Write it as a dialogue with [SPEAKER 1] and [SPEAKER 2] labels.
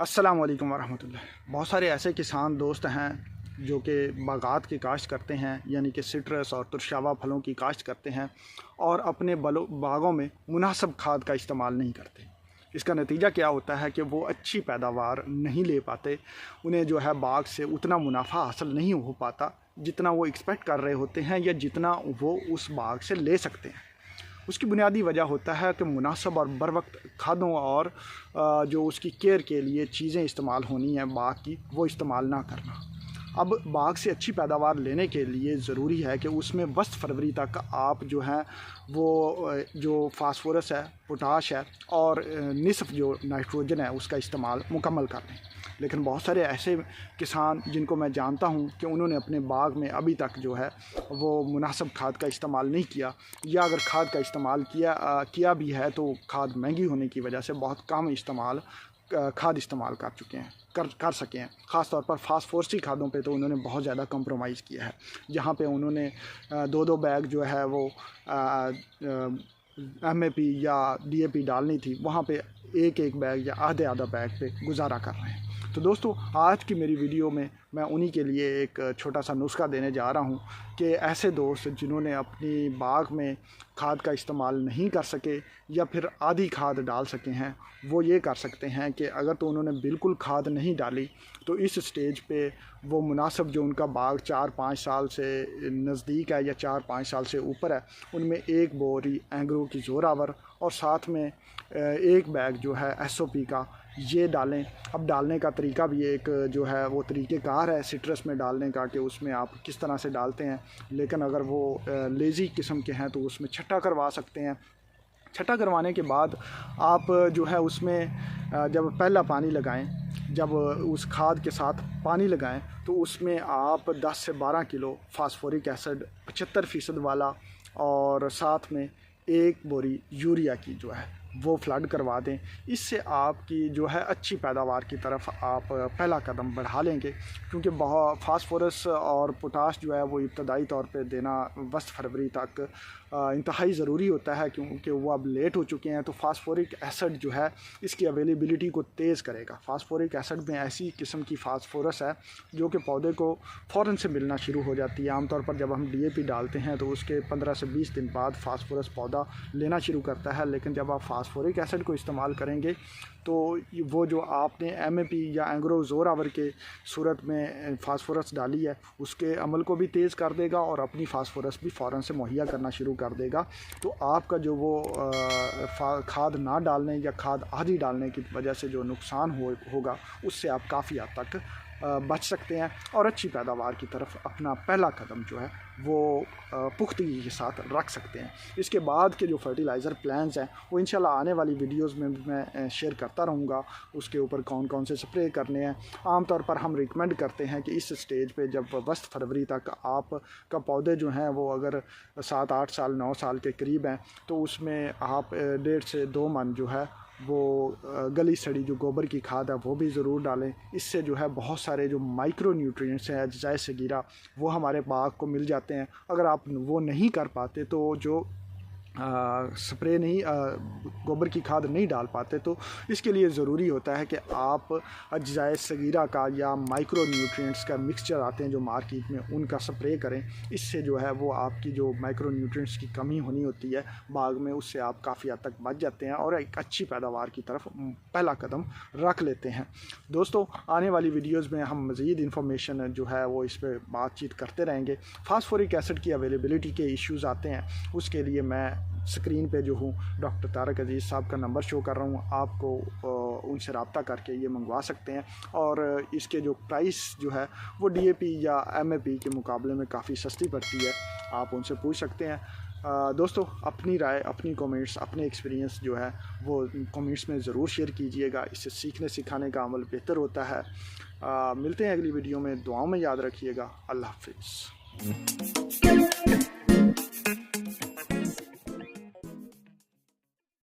[SPEAKER 1] السلام علیکم ورحمۃ اللہ۔ بہت سارے ایسے کسان دوست ہیں جو کہ باغات کی کاشت کرتے ہیں، یعنی کہ سٹرس اور ترشاوا پھلوں کی کاشت کرتے ہیں اور اپنے باغوں میں مناسب کھاد کا استعمال نہیں کرتے۔ اس کا نتیجہ کیا ہوتا ہے کہ وہ اچھی پیداوار نہیں لے پاتے، انہیں جو ہے باغ سے اتنا منافع حاصل نہیں ہو پاتا جتنا وہ ایکسپیکٹ کر رہے ہوتے ہیں یا جتنا وہ اس باغ سے لے سکتے ہیں۔ اس کی بنیادی وجہ ہوتا ہے کہ مناسب اور بر وقت کھادوں اور جو اس کی کیئر کے لیے چیزیں استعمال ہونی ہیں باغ کی، وہ استعمال نہ کرنا۔ اب باغ سے اچھی پیداوار لینے کے لیے ضروری ہے کہ اس میں وسط فروری تک آپ جو ہیں وہ جو فاسفورس ہے، پوٹاش ہے اور نصف جو نائٹروجن ہے اس کا استعمال مکمل کر لیں۔ لیکن بہت سارے ایسے کسان جن کو میں جانتا ہوں کہ انہوں نے اپنے باغ میں ابھی تک جو ہے وہ مناسب کھاد کا استعمال نہیں کیا، یا اگر کھاد کا استعمال کیا بھی ہے تو کھاد مہنگی ہونے کی وجہ سے بہت کم کھاد استعمال کر چکے ہیں کر سکے ہیں۔ خاص طور پر فاسفورسی کھادوں پہ تو انہوں نے بہت زیادہ کمپرومائز کیا ہے، جہاں پہ انہوں نے 2 بیگ جو ہے وہ MAP یا DAP ڈالنی تھی، وہاں پہ ایک بیگ یا آدھا بیگ پہ گزارا کر رہے ہیں۔ تو دوستو، آج کی میری ویڈیو میں انہی کے لیے ایک چھوٹا سا نسخہ دینے جا رہا ہوں کہ ایسے دوست جنہوں نے اپنی باغ میں کھاد کا استعمال نہیں کر سکے یا پھر آدھی کھاد ڈال سکے ہیں، وہ یہ کر سکتے ہیں کہ اگر تو انہوں نے بالکل کھاد نہیں ڈالی تو اس سٹیج پہ وہ مناسب جو ان کا باغ 4-5 سال سے نزدیک ہے یا 4-5 سال سے اوپر ہے، ان میں 1 بوری اینگرو کی زوراور اور ساتھ میں 1 بیگ جو ہے SOP کا یہ ڈالیں۔ اب ڈالنے کا طریقہ بھی ایک جو ہے وہ طریقہ کار ہے سٹرس میں ڈالنے کا، کہ اس میں آپ کس طرح سے ڈالتے ہیں، لیکن اگر وہ لیزی قسم کے ہیں تو اس میں چھٹا کروا سکتے ہیں۔ چھٹا کروانے کے بعد آپ جو ہے اس میں جب پہلا پانی لگائیں، جب اس کھاد کے ساتھ پانی لگائیں تو اس میں آپ 10 سے 12 کلو فاسفورک ایسڈ 75% والا اور ساتھ میں 1 بوری یوریا کی جو ہے وہ فلڈ کروا دیں۔ اس سے آپ کی جو ہے اچھی پیداوار کی طرف آپ پہلا قدم بڑھا لیں گے، کیونکہ فاسفورس اور پوٹاش جو ہے وہ ابتدائی طور پہ دینا وسط فروری تک انتہائی ضروری ہوتا ہے، کیونکہ وہ اب لیٹ ہو چکے ہیں۔ تو فاسفورک ایسڈ جو ہے اس کی اویلیبلٹی کو تیز کرے گا۔ فاسفورک ایسڈ میں ایسی قسم کی فاسفورس ہے جو کہ پودے کو فوراً سے ملنا شروع ہو جاتی ہے۔ عام طور پر جب ہم DAP ڈالتے ہیں تو اس کے 15 سے 20 دن بعد فاسفورس پودا لینا شروع کرتا ہے، لیکن جب آپ فاسفورک ایسڈ کو استعمال کریں گے تو وہ جو آپ نے MAP یا اینگرو زوراور کے صورت میں فاسفورس ڈالی ہے اس کے عمل کو بھی تیز کر دے گا اور اپنی فاسفورس بھی فوراً سے مہیا کرنا شروع کر دے گا۔ تو آپ کا جو وہ کھاد نہ ڈالنے یا کھاد آدھی ڈالنے کی وجہ سے جو نقصان ہوگا اس سے آپ کافی حد تک بچ سکتے ہیں اور اچھی پیداوار کی طرف اپنا پہلا قدم جو ہے وہ پختگی کے ساتھ رکھ سکتے ہیں۔ اس کے بعد کے جو فرٹیلائزر پلانز ہیں وہ انشاءاللہ آنے والی ویڈیوز میں میں شیئر کرتا رہوں گا، اس کے اوپر کون سے سپرے کرنے ہیں۔ عام طور پر ہم ریکمینڈ کرتے ہیں کہ اس سٹیج پہ جب وسط فروری تک آپ کا پودے جو ہیں وہ اگر 7-8 سال 9 سال کے قریب ہیں تو اس میں آپ 1.5 سے 2 من جو ہے وہ گلی سڑی جو گوبر کی کھاد ہے وہ بھی ضرور ڈالیں۔ اس سے جو ہے بہت سارے جو مائکرو نیوٹرینٹس ہیں، اجزائے صغیرہ، وہ ہمارے باغ کو مل جاتے ہیں۔ اگر آپ وہ نہیں کر پاتے تو جو سپرے نہیں گوبر کی کھاد نہیں ڈال پاتے تو اس کے لیے ضروری ہوتا ہے کہ آپ اجزائے صغیرہ کا یا مائکرو نیوٹرینٹس کا مکسچر آتے ہیں جو مارکیٹ میں، ان کا سپرے کریں۔ اس سے جو ہے وہ آپ کی جو مائکرو نیوٹرینٹس کی کمی ہونی ہوتی ہے باغ میں، اس سے آپ کافی حد تک بچ جاتے ہیں اور ایک اچھی پیداوار کی طرف پہلا قدم رکھ لیتے ہیں۔ دوستو، آنے والی ویڈیوز میں ہم مزید انفارمیشن جو ہے وہ اس پہ بات چیت کرتے رہیں گے۔ فاسفورک ایسڈ کی اویلیبلٹی کے ایشوز آتے ہیں، اس کے لیے میں اسکرین پہ جو ہوں ڈاکٹر طارق عزیز صاحب کا نمبر شو کر رہا ہوں، آپ کو ان سے رابطہ کر کے یہ منگوا سکتے ہیں، اور اس کے جو پرائس جو ہے وہ DAP یا MAP کے مقابلے میں کافی سستی پڑتی ہے، آپ ان سے پوچھ سکتے ہیں۔ دوستو، اپنی رائے، اپنی کومنٹس، اپنے ایکسپیرینس جو ہے وہ کومنٹس میں ضرور شیئر کیجئے گا، اس سے سیکھنے سکھانے کا عمل بہتر ہوتا ہے۔ ملتے ہیں اگلی ویڈیو میں، دعاؤں میں یاد رکھیے گا۔ اللہ حافظ۔